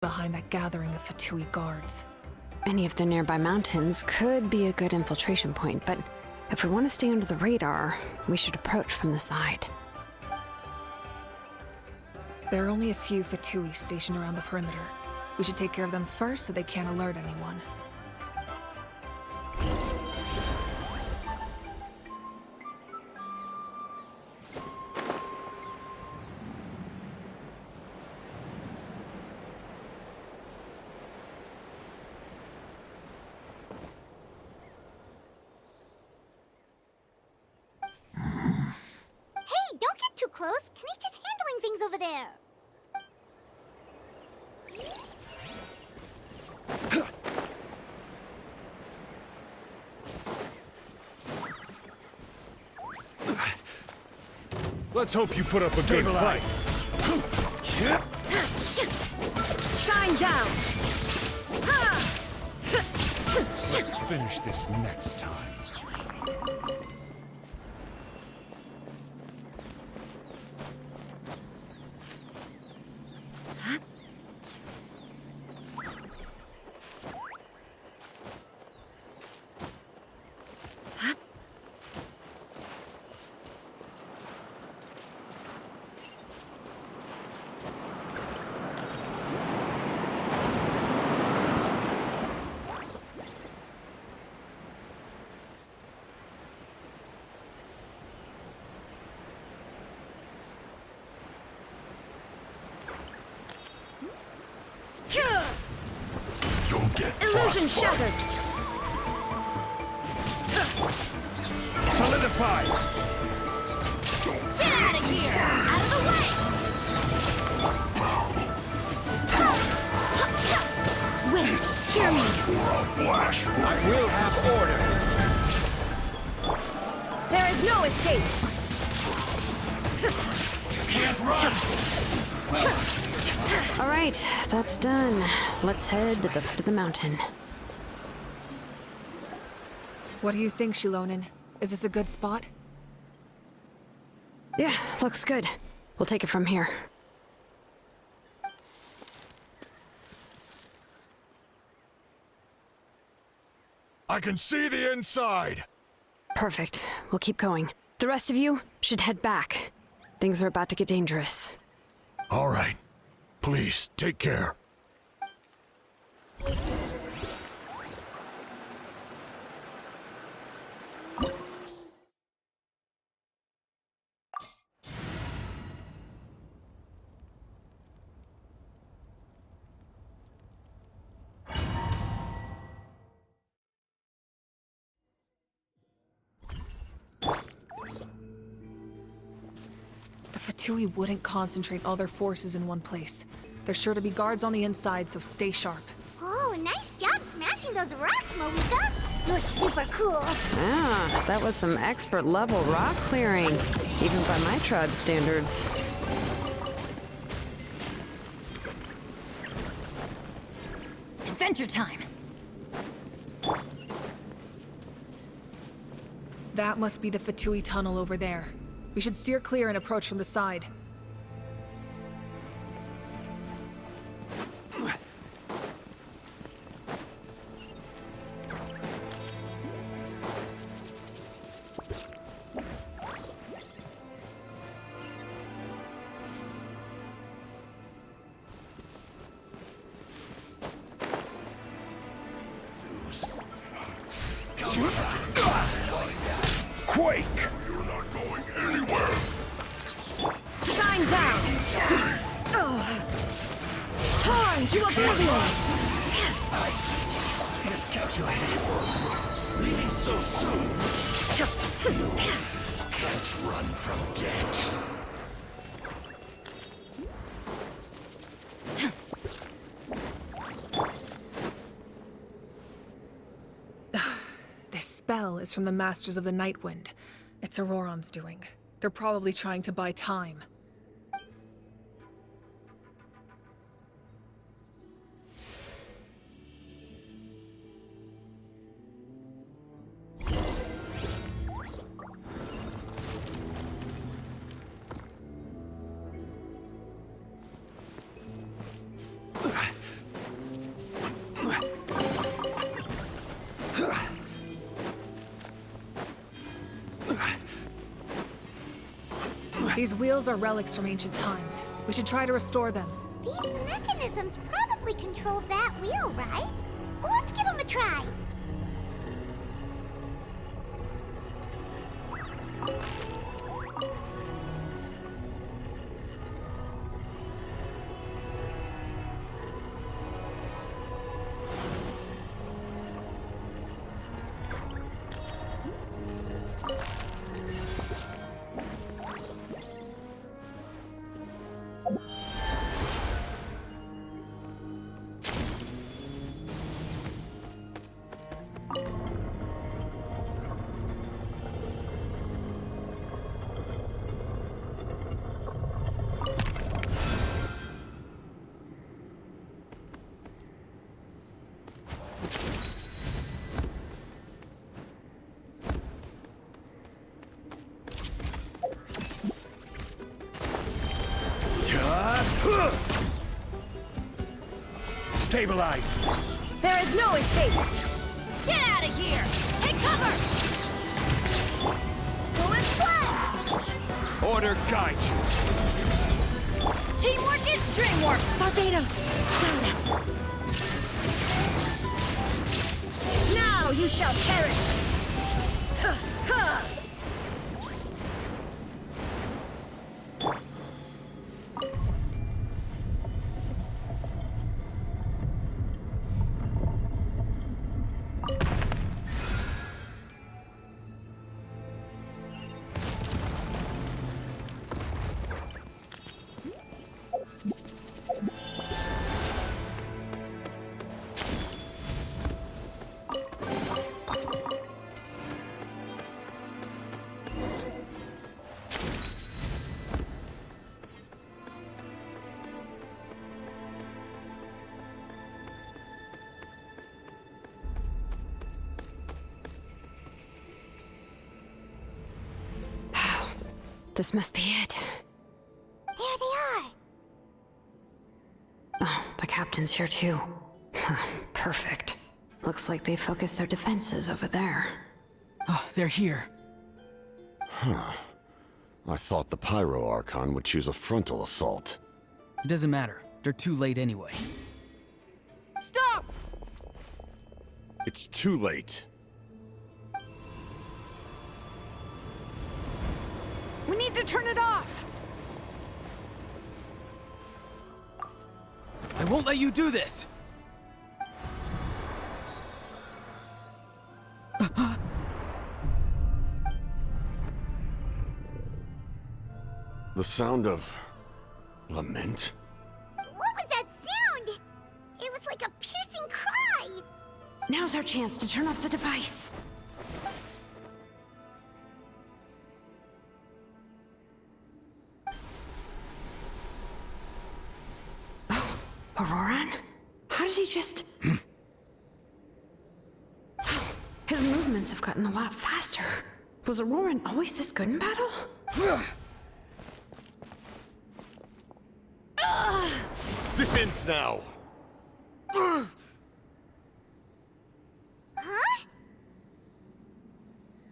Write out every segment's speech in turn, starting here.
behind that gathering of Fatui guards. Any of the nearby mountains could be a good infiltration point, but if we want to stay under the radar, we should approach from the side. There are only a few Fatui stationed around the perimeter. We should take care of them first so they can't alert anyone. Hey, don't get too close. Kenny's just handling things over there. Let's hope you put up a good fight. Shine down! Let's finish this next time. You'll get Illusion shattered! Solidify! Get out of here! Out of the way! Wait, hear me. for a flash. I will have order. There is no escape! Can't run! All right, that's done. Let's head to the foot of the mountain. What do you think, Shilonin? Is this a good spot? Yeah, looks good. We'll take it from here. I can see the inside. Perfect. We'll keep going. The rest of you should head back. Things are about to get dangerous. All right. Please, take care. The Fatui wouldn't concentrate all their forces in one place. There's sure to be guards on the inside, so stay sharp. Oh, nice job smashing those rocks, Moika. You look super cool. Ah, that was some expert level rock clearing, even by my tribe standards. Adventure time! That must be the Fatui tunnel over there. We should steer clear and approach from the side. Quake! You're not going anywhere. Shine down! Torn to oblivion! Miscalculated. Leaving so soon. Can't run from death. This spell is from the Masters of the Nightwind. It's Auroron's doing. They're probably trying to buy time. These wheels are relics from ancient times. We should try to restore them. These mechanisms probably control that wheel, right? Let's give them a try. Stabilize! There is no escape! Get out of here! Take cover! Go and splash! Order guide you! Teamwork is dreamwork! Barbados! Guide us! Now you shall perish! Huh, huh. This must be it. There they are. Oh, the captain's here too. Perfect. Looks like they focused their defenses over there. Oh, they're here. I thought the Pyro Archon would choose a frontal assault. It doesn't matter. They're too late anyway. Stop! It's too late. We need to turn it off! I won't let you do this! The sound of lament? What was that sound? It was like a piercing cry. Now's our chance to turn off the device. Oh, Auroran? How did he just... His movements have gotten a lot faster. Was Auroran always this good in battle? This ends now! Huh?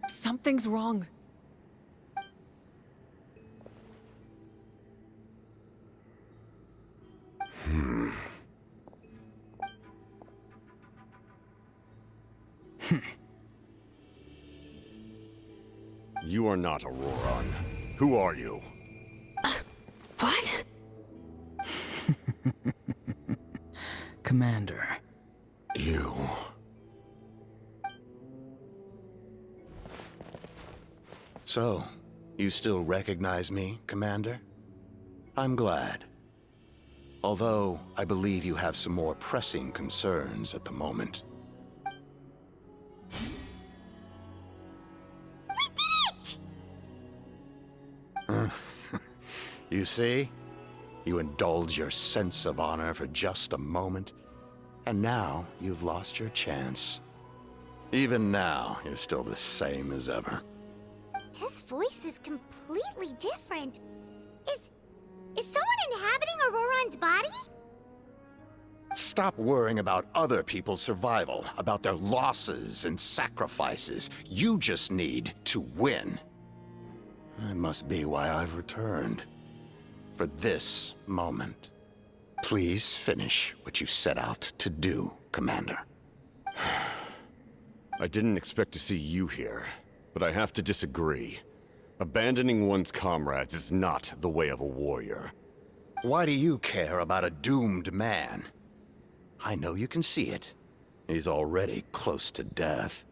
Something's wrong. You are not Auroran. Who are you? What? Commander. You... So, you still recognize me, Commander? I'm glad. Although, I believe you have some more pressing concerns at the moment. We did it! You see? You indulge your sense of honor for just a moment, and now you've lost your chance. Even now, you're still the same as ever. His voice is completely different. Is someone inhabiting Auroran's body? Stop worrying about other people's survival, about their losses and sacrifices. You just need to win. That must be why I've returned. For this moment. Please finish what you set out to do, Commander. I didn't expect to see you here, but I have to disagree. Abandoning one's comrades is not the way of a warrior. Why do you care about a doomed man? I know you can see it. He's already close to death.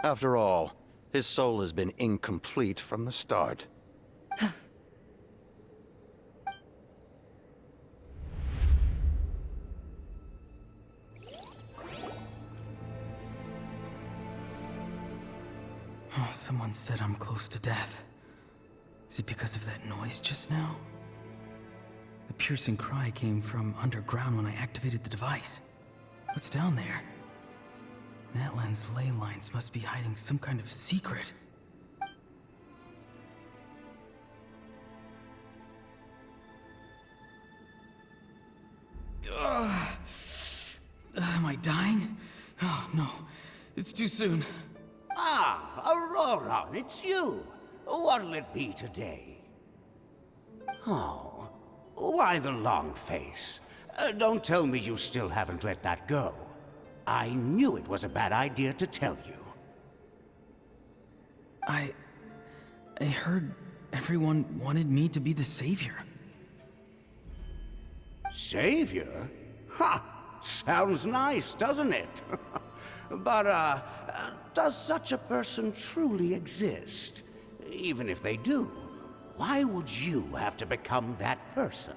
After all, his soul has been incomplete from the start. Oh, someone said I'm close to death. Is it because of that noise just now? The piercing cry came from underground when I activated the device. What's down there? Natlan's ley lines must be hiding some kind of secret. Am I dying? Oh, no. It's too soon. Ah, Aurora, it's you. What'll it be today? Oh, why the long face? Don't tell me you still haven't let that go. I knew it was a bad idea to tell you. I heard everyone wanted me to be the savior. Savior? Ha! Sounds nice, doesn't it? But, does such a person truly exist? Even if they do, why would you have to become that person,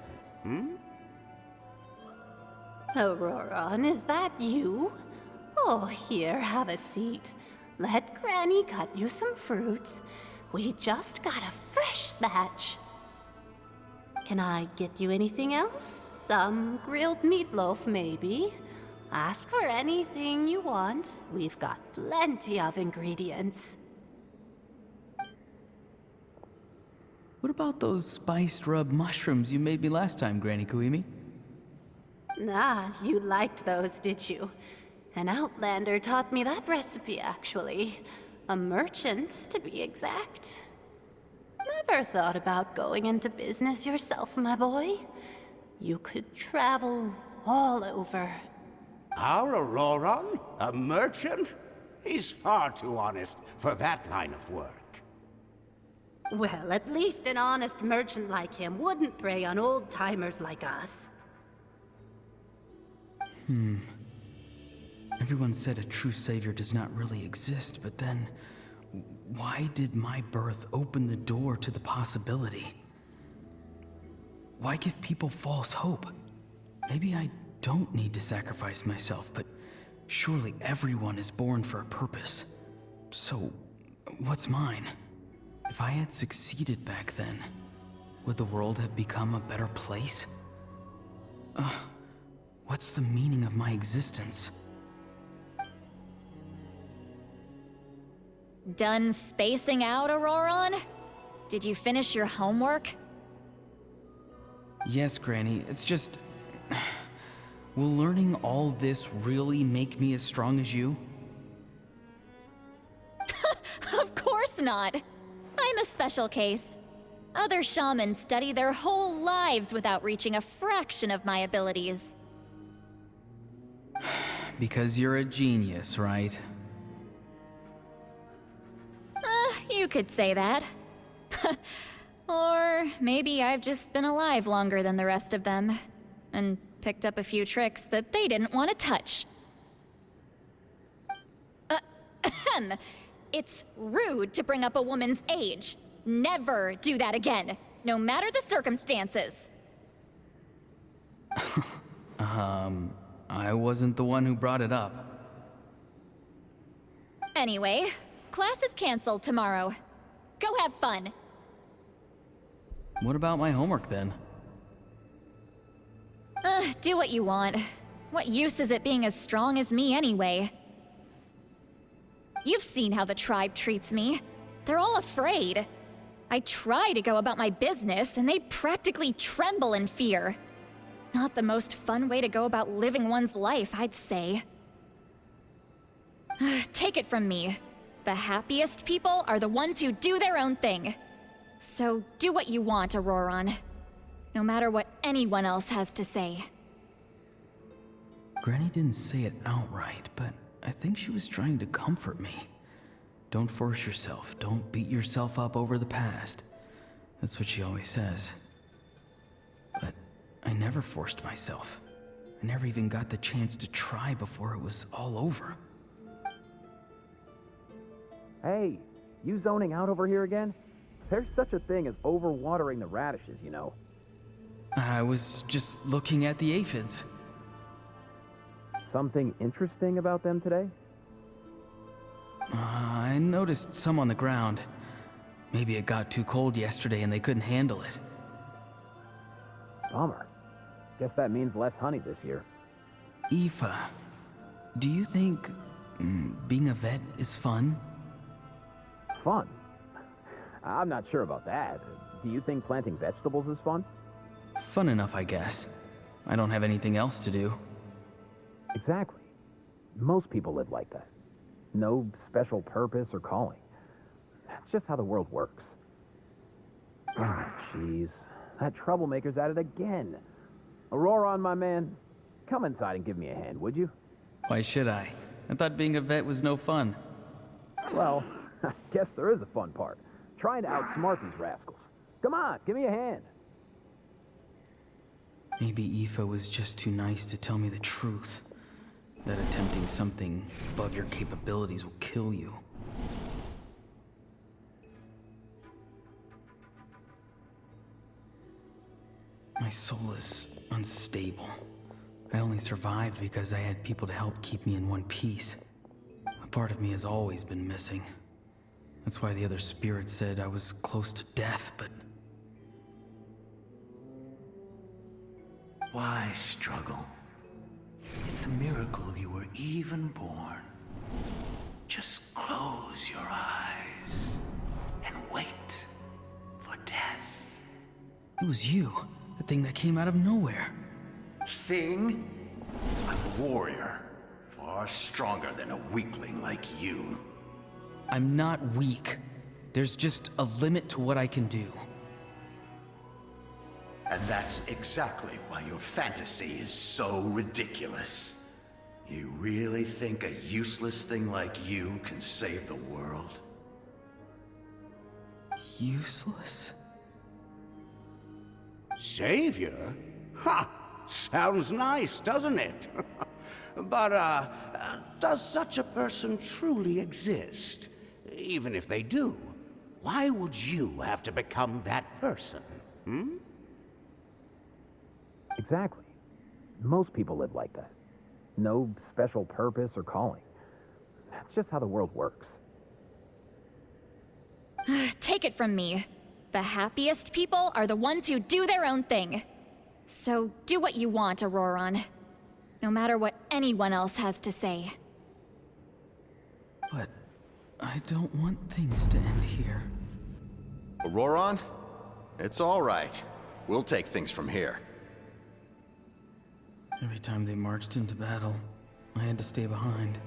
Aurora, is that you? Oh, here, have a seat. Let Granny cut you some fruit. We just got a fresh batch. Can I get you anything else? Some grilled meatloaf, maybe? Ask for anything you want. We've got plenty of ingredients. What about those spiced rub mushrooms you made me last time, Granny Kuimi? Ah, you liked those, did you? An outlander taught me that recipe, actually. A merchant, to be exact. Never thought about going into business yourself, my boy? You could travel all over. Our Auroron? A merchant? He's far too honest for that line of work. Well, at least an honest merchant like him wouldn't prey on old-timers like us. Everyone said a true savior does not really exist, but then why did my birth open the door to the possibility? Why give people false hope? Maybe I don't need to sacrifice myself, but surely everyone is born for a purpose. So, what's mine? If I had succeeded back then, would the world have become a better place? What's the meaning of my existence? Done spacing out, Auroron? Did you finish your homework? Yes, Granny, it's just... Will learning all this really make me as strong as you? Of course not. I'm a special case. Other shamans study their whole lives without reaching a fraction of my abilities. Because you're a genius, right? You could say that. Or maybe I've just been alive longer than the rest of them, and picked up a few tricks that they didn't want to touch. It's rude to bring up a woman's age. Never do that again, no matter the circumstances. I wasn't the one who brought it up. Anyway, class is canceled tomorrow. Go have fun. What about my homework then? Do what you want. What use is it being as strong as me anyway? You've seen how the tribe treats me. They're all afraid. I try to go about my business, and they practically tremble in fear. Not the most fun way to go about living one's life, I'd say. Take it from me. The happiest people are the ones who do their own thing. So do what you want, Auroron. No matter what anyone else has to say. Granny didn't say it outright, but I think she was trying to comfort me. Don't force yourself. Don't beat yourself up over the past. That's what she always says. But I never forced myself. I never even got the chance to try before it was all over. Hey, you zoning out over here again? There's such a thing as overwatering the radishes, you know. I was just looking at the aphids. Something interesting about them today? I noticed some on the ground. Maybe it got too cold yesterday and they couldn't handle it. Bummer. Guess that means less honey this year. Aoife, do you think being a vet is fun? Fun? I'm not sure about that. Do you think planting vegetables is fun? Fun enough, I guess. I don't have anything else to do. Exactly. Most people live like that. No special purpose or calling. That's just how the world works. Oh, jeez. That troublemaker's at it again. Auroron, my man, come inside and give me a hand, would you? Why should I? I thought being a vet was no fun. Well, I guess there is a fun part. Trying to outsmart these rascals. Come on, give me a hand. Maybe Aoife was just too nice to tell me the truth. That attempting something above your capabilities will kill you. My soul is unstable. I only survived because I had people to help keep me in one piece. A part of me has always been missing. That's why the other spirits said I was close to death, but... Why struggle? It's a miracle you were even born. Just close your eyes and wait for death. It was you, the thing that came out of nowhere. Thing? I'm a warrior, far stronger than a weakling like you. I'm not weak. There's just a limit to what I can do. And that's exactly why your fantasy is so ridiculous. You really think a useless thing like you can save the world? Useless? Savior? Ha! Sounds nice, doesn't it? But, does such a person truly exist? Even if they do, why would you have to become that person? Hmm? Exactly. Most people live like that. No special purpose or calling. That's just how the world works. Take it from me. The happiest people are the ones who do their own thing. So do what you want, Auroron. No matter what anyone else has to say. But I don't want things to end here. Auroron? It's all right. We'll take things from here. Every time they marched into battle, I had to stay behind.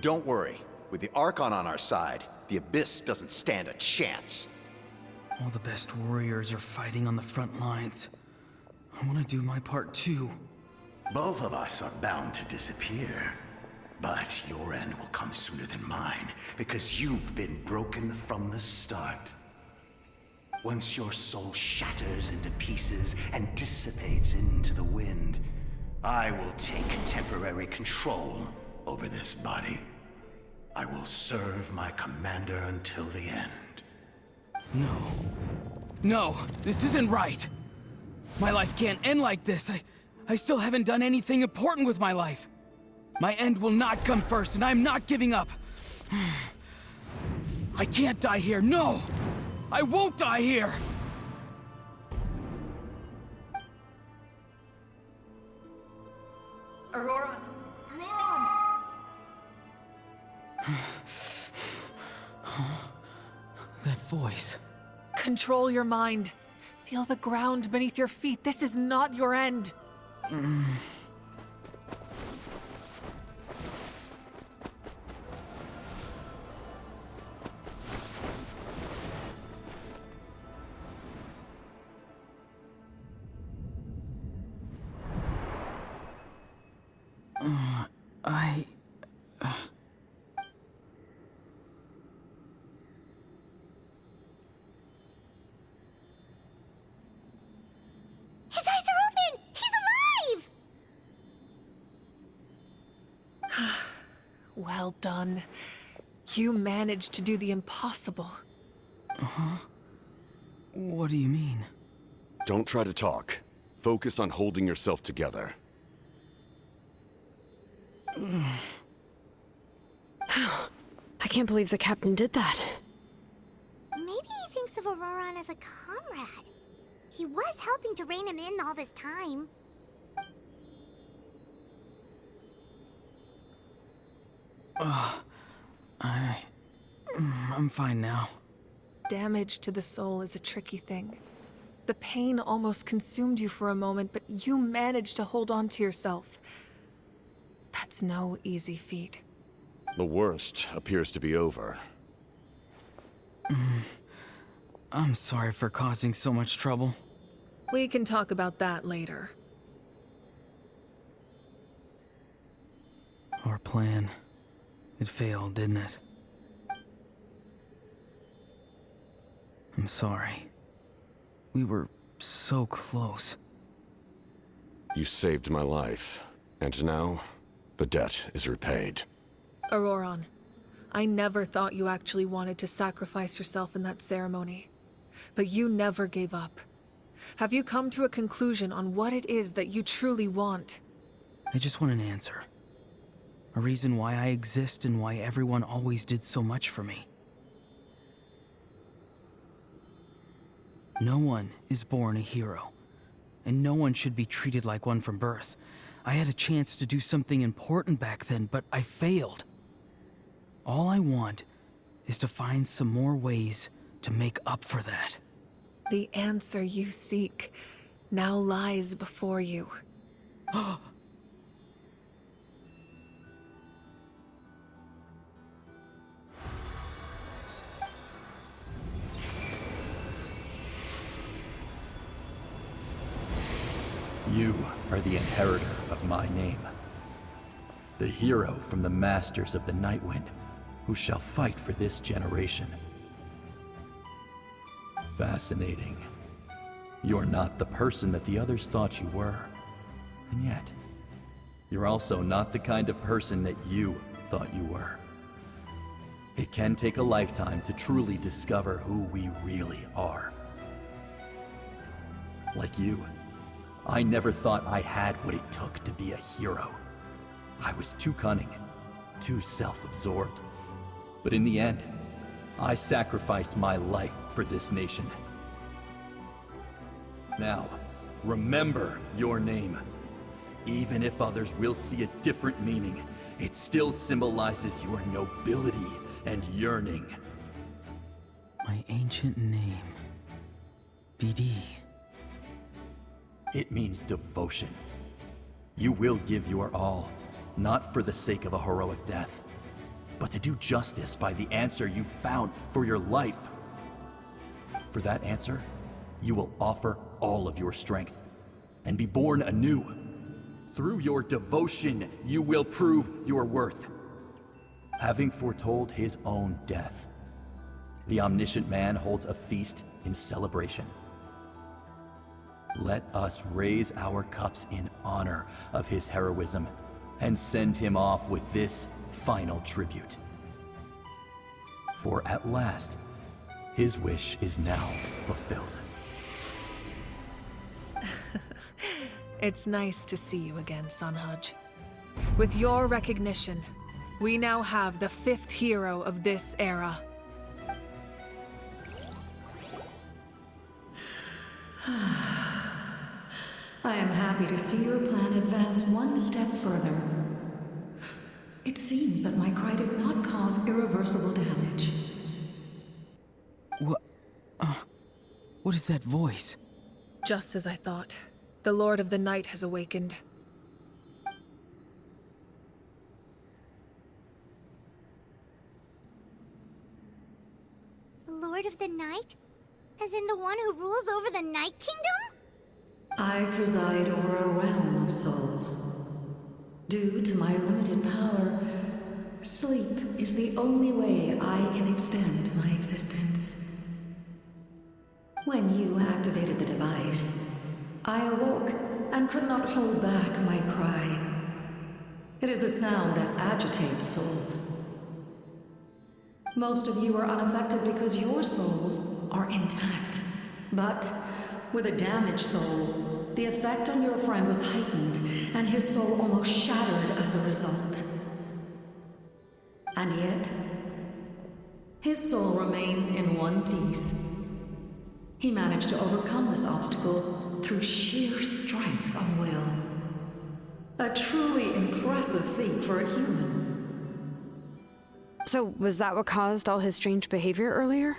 Don't worry. With the Archon on our side, the Abyss doesn't stand a chance. All the best warriors are fighting on the front lines. I want to do my part too. Both of us are bound to disappear. But your end will come sooner than mine, because you've been broken from the start. Once your soul shatters into pieces and dissipates into the wind, I will take temporary control over this body. I will serve my commander until the end. No. No, this isn't right. My life can't end like this. I still haven't done anything important with my life. My end will not come first, and I'm not giving up. I can't die here, no! I won't die here! Aurora! That voice. Control your mind. Feel the ground beneath your feet. This is not your end. Well done. You managed to do the impossible. Uh-huh. What do you mean? Don't try to talk. Focus on holding yourself together. I can't believe the captain did that. Maybe he thinks of Auroran as a comrade. He was helping to rein him in all this time. I'm fine now. Damage to the soul is a tricky thing. The pain almost consumed you for a moment, but you managed to hold on to yourself. That's no easy feat. The worst appears to be over. I'm sorry for causing so much trouble. We can talk about that later. Our plan. It failed, didn't it? I'm sorry. We were so close. You saved my life, and now the debt is repaid. Auroran, I never thought you actually wanted to sacrifice yourself in that ceremony. But you never gave up. Have you come to a conclusion on what it is that you truly want? I just want an answer. A reason why I exist and why everyone always did so much for me. No one is born a hero, and no one should be treated like one from birth. I had a chance to do something important back then, but I failed. All I want is to find some more ways to make up for that. The answer you seek now lies before you. You are the inheritor of my name. The hero from the Masters of the Nightwind, who shall fight for this generation. Fascinating. You're not the person that the others thought you were. And yet, you're also not the kind of person that you thought you were. It can take a lifetime to truly discover who we really are. Like you, I never thought I had what it took to be a hero. I was too cunning, too self-absorbed. But in the end, I sacrificed my life for this nation. Now, remember your name. Even if others will see a different meaning, it still symbolizes your nobility and yearning. My ancient name. BD. It means devotion. You will give your all, not for the sake of a heroic death, but to do justice by the answer you found for your life. For that answer, you will offer all of your strength and be born anew. Through your devotion, you will prove your worth. Having foretold his own death, the omniscient man holds a feast in celebration. Let us raise our cups in honor of his heroism and send him off with this final tribute. For at last, his wish is now fulfilled. It's nice to see you again, Sunhudge. With your recognition, we now have the 5th hero of this era. I am happy to see your plan advance one step further. It seems that my cry did not cause irreversible damage. What is that voice? Just as I thought. The Lord of the Night has awakened. The Lord of the Night? As in the one who rules over the Night Kingdom? I preside over a realm of souls. Due to my limited power, sleep is the only way I can extend my existence. When you activated the device, I awoke and could not hold back my cry. It is a sound that agitates souls. Most of you are unaffected because your souls are intact. But with a damaged soul, the effect on your friend was heightened, and his soul almost shattered as a result. And yet, his soul remains in one piece. He managed to overcome this obstacle through sheer strength of will. A truly impressive feat for a human. So, was that what caused all his strange behavior earlier?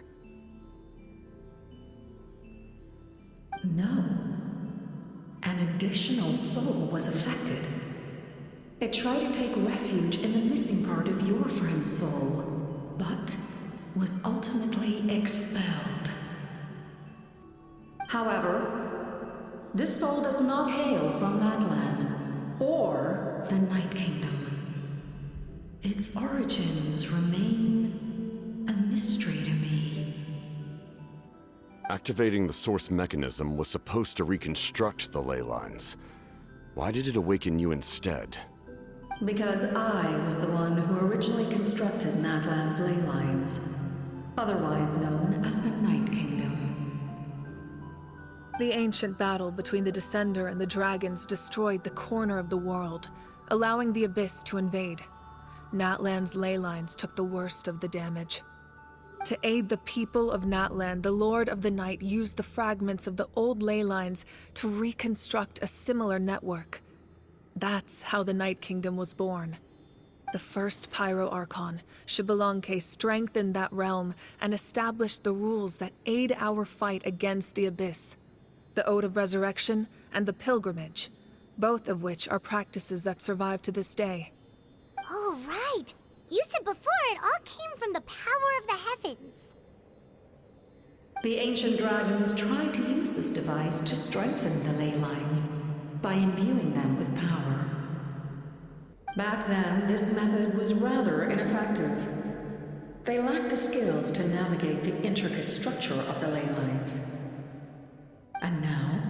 No. An additional soul was affected. It tried to take refuge in the missing part of your friend's soul, but was ultimately expelled. However, this soul does not hail from that land or the Night Kingdom. Its origins remain a mystery to me. Activating the source mechanism was supposed to reconstruct the ley lines. Why did it awaken you instead? Because I was the one who originally constructed Natlan's ley lines, otherwise known as the Night Kingdom. The ancient battle between the Descender and the dragons destroyed the corner of the world, allowing the Abyss to invade. Natlan's ley lines took the worst of the damage. To aid the people of Natlan, the Lord of the Night used the fragments of the old ley lines to reconstruct a similar network. That's how the Night Kingdom was born. The first Pyro Archon, Xbalanque, strengthened that realm and established the rules that aid our fight against the Abyss. The Ode of Resurrection and the Pilgrimage, both of which are practices that survive to this day. Oh, right! You said before it all came from the power of the heavens. The ancient dragons tried to use this device to strengthen the ley lines by imbuing them with power. Back then, this method was rather ineffective. They lacked the skills to navigate the intricate structure of the ley lines. And now,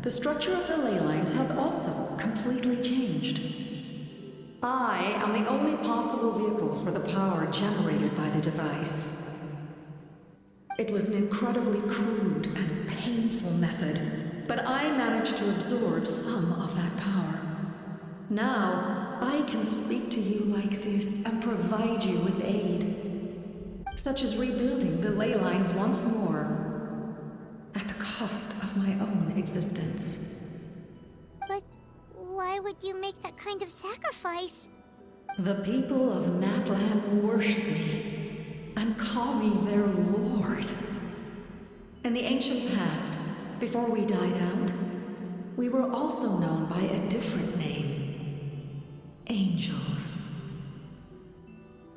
the structure of the ley lines has also completely changed. I am the only possible vehicle for the power generated by the device. It was an incredibly crude and painful method, but I managed to absorb some of that power. Now, I can speak to you like this and provide you with aid, such as rebuilding the ley lines once more, at the cost of my own existence. But why would you make that kind of sacrifice? The people of Natlan worship me and call me their lord. In the ancient past, before we died out, we were also known by a different name: angels.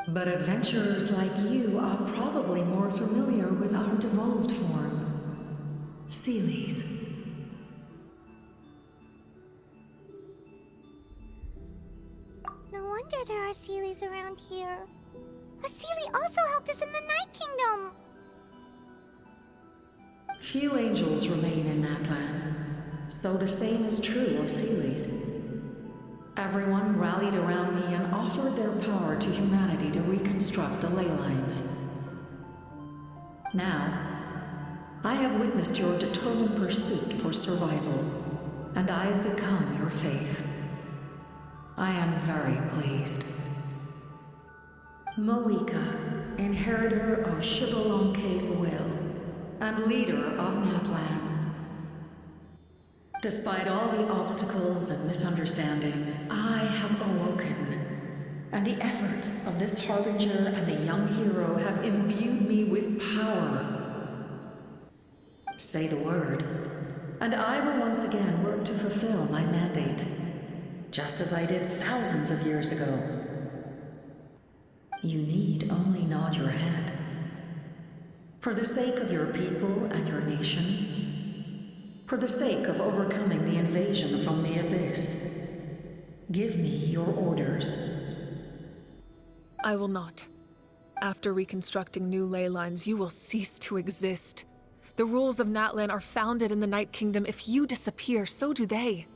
But adventurers like you are probably more familiar with our devolved form, Seelies. No wonder there are Seelies around here. A Seelie also helped us in the Night Kingdom! Few angels remain in Natlan, so the same is true of Seelies. Everyone rallied around me and offered their power to humanity to reconstruct the ley lines. Now, I have witnessed your determined pursuit for survival, and I have become your faith. I am very pleased. Moika, inheritor of Xbalanque's will, and leader of Natlan. Despite all the obstacles and misunderstandings, I have awoken, and the efforts of this Harbinger and the young hero have imbued me with power. Say the word, and I will once again work to fulfill my mandate, just as I did thousands of years ago. You need only nod your head. For the sake of your people and your nation, for the sake of overcoming the invasion from the Abyss, give me your orders. I will not. After reconstructing new ley lines, you will cease to exist. The rules of Natlan are founded in the Night Kingdom. If you disappear, so do they.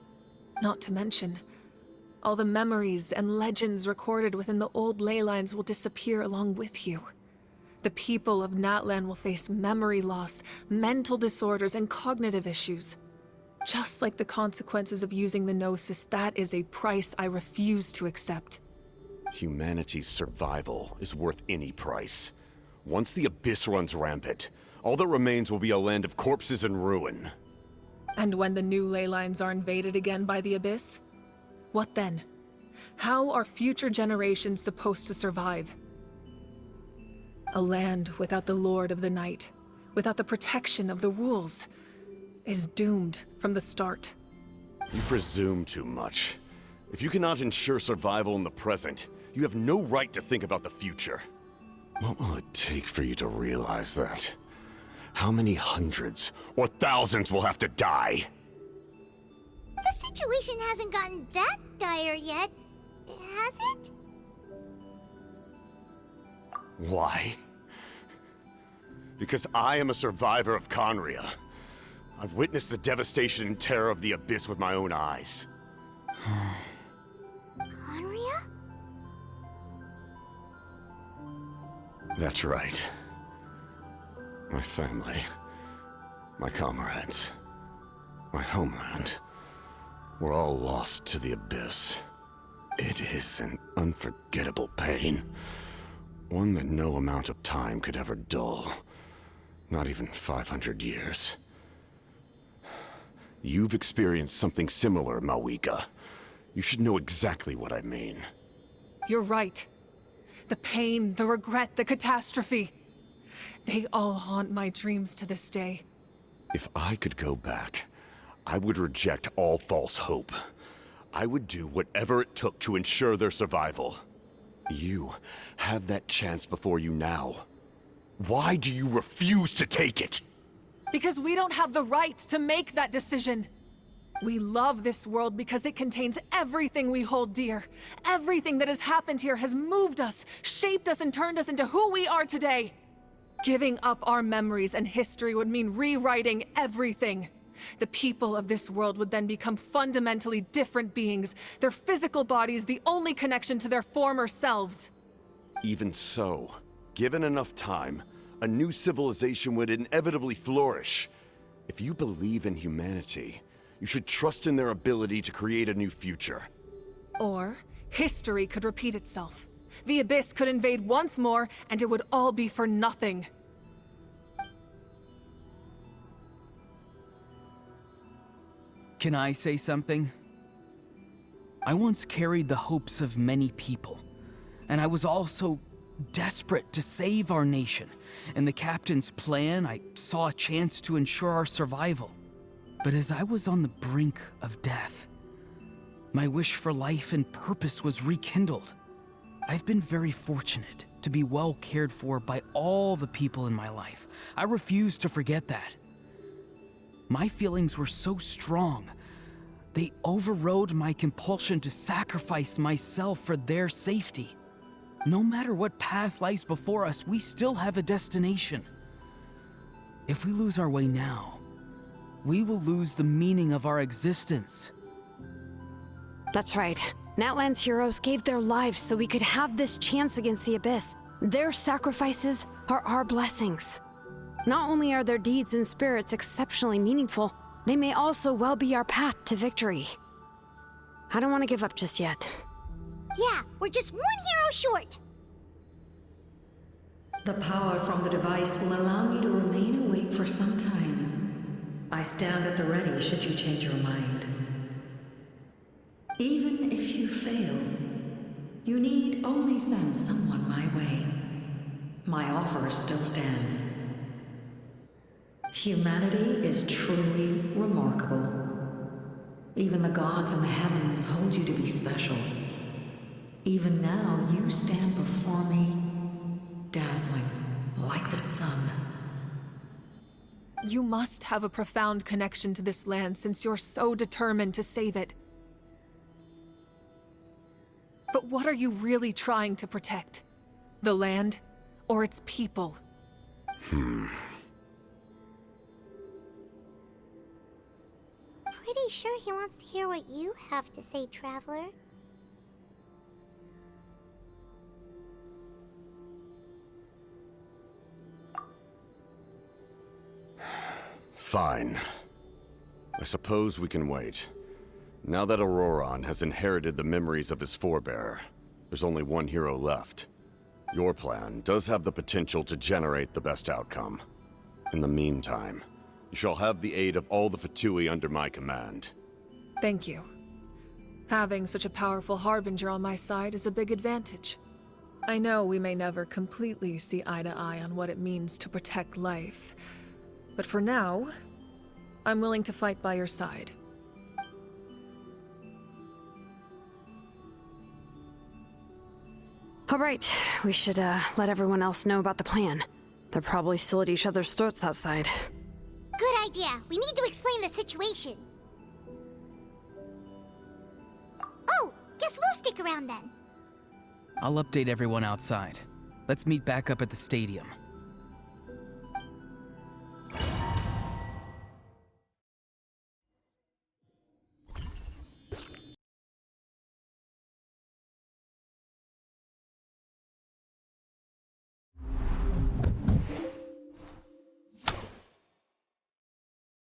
Not to mention, All the memories and legends recorded within the old ley lines will disappear along with you. The people of Natlan will face memory loss, mental disorders, and cognitive issues. Just like the consequences of using the Gnosis, that is a price I refuse to accept. Humanity's survival is worth any price. Once the Abyss runs rampant, all that remains will be a land of corpses and ruin. And when the new ley lines are invaded again by the Abyss? What then? How are future generations supposed to survive? A land without the Lord of the Night, without the protection of the rules, is doomed from the start. You presume too much. If you cannot ensure survival in the present, you have no right to think about the future. What will it take for you to realize that? How many hundreds or thousands will have to die? The situation hasn't gotten that dire yet, has it? Why? Because I am a survivor of Conria. I've witnessed the devastation and terror of the Abyss with my own eyes. Conria? That's right. My family, my comrades, my homeland, were all lost to the Abyss. It is an unforgettable pain. One that no amount of time could ever dull. Not even 500 years. You've experienced something similar, Mawika. You should know exactly what I mean. You're right. The pain, the regret, the catastrophe. They all haunt my dreams to this day. If I could go back, I would reject all false hope. I would do whatever it took to ensure their survival. You have that chance before you now. Why do you refuse to take it? Because we don't have the right to make that decision. We love this world because it contains everything we hold dear. Everything that has happened here has moved us, shaped us, and turned us into who we are today. Giving up our memories and history would mean rewriting everything. The people of this world would then become fundamentally different beings, their physical bodies the only connection to their former selves. Even so, given enough time, a new civilization would inevitably flourish. If you believe in humanity, you should trust in their ability to create a new future. Or, history could repeat itself. The Abyss could invade once more, and it would all be for nothing. Can I say something? I once carried the hopes of many people, and I was also desperate to save our nation. In the captain's plan, I saw a chance to ensure our survival. But as I was on the brink of death, my wish for life and purpose was rekindled. I've been very fortunate to be well cared for by all the people in my life. I refuse to forget that. My feelings were so strong, they overrode my compulsion to sacrifice myself for their safety. No matter what path lies before us, we still have a destination. If we lose our way now, we will lose the meaning of our existence. That's right. Natlan's heroes gave their lives so we could have this chance against the Abyss. Their sacrifices are our blessings. Not only are their deeds and spirits exceptionally meaningful, they may also well be our path to victory. I don't want to give up just yet. Yeah, we're just one hero short. The power from the device will allow me to remain awake for some time. I stand at the ready should you change your mind. Even if you fail, you need only send someone my way. My offer still stands. Humanity is truly remarkable. Even the gods in the heavens hold you to be special. Even now, you stand before me, dazzling like the sun. You must have a profound connection to this land since you're so determined to save it. But what are you really trying to protect? The land or its people? Pretty sure he wants to hear what you have to say, Traveler. Fine. I suppose we can wait. Now that Auroron has inherited the memories of his forebearer, there's only one hero left. Your plan does have the potential to generate the best outcome. In the meantime, you shall have the aid of all the Fatui under my command. Thank you. Having such a powerful harbinger on my side is a big advantage. I know we may never completely see eye to eye on what it means to protect life, but for now, I'm willing to fight by your side. All right, we should let everyone else know about the plan. They're probably still at each other's throats outside. Good idea. We need to explain the situation. Oh, guess we'll stick around then. I'll update everyone outside. Let's meet back up at the stadium.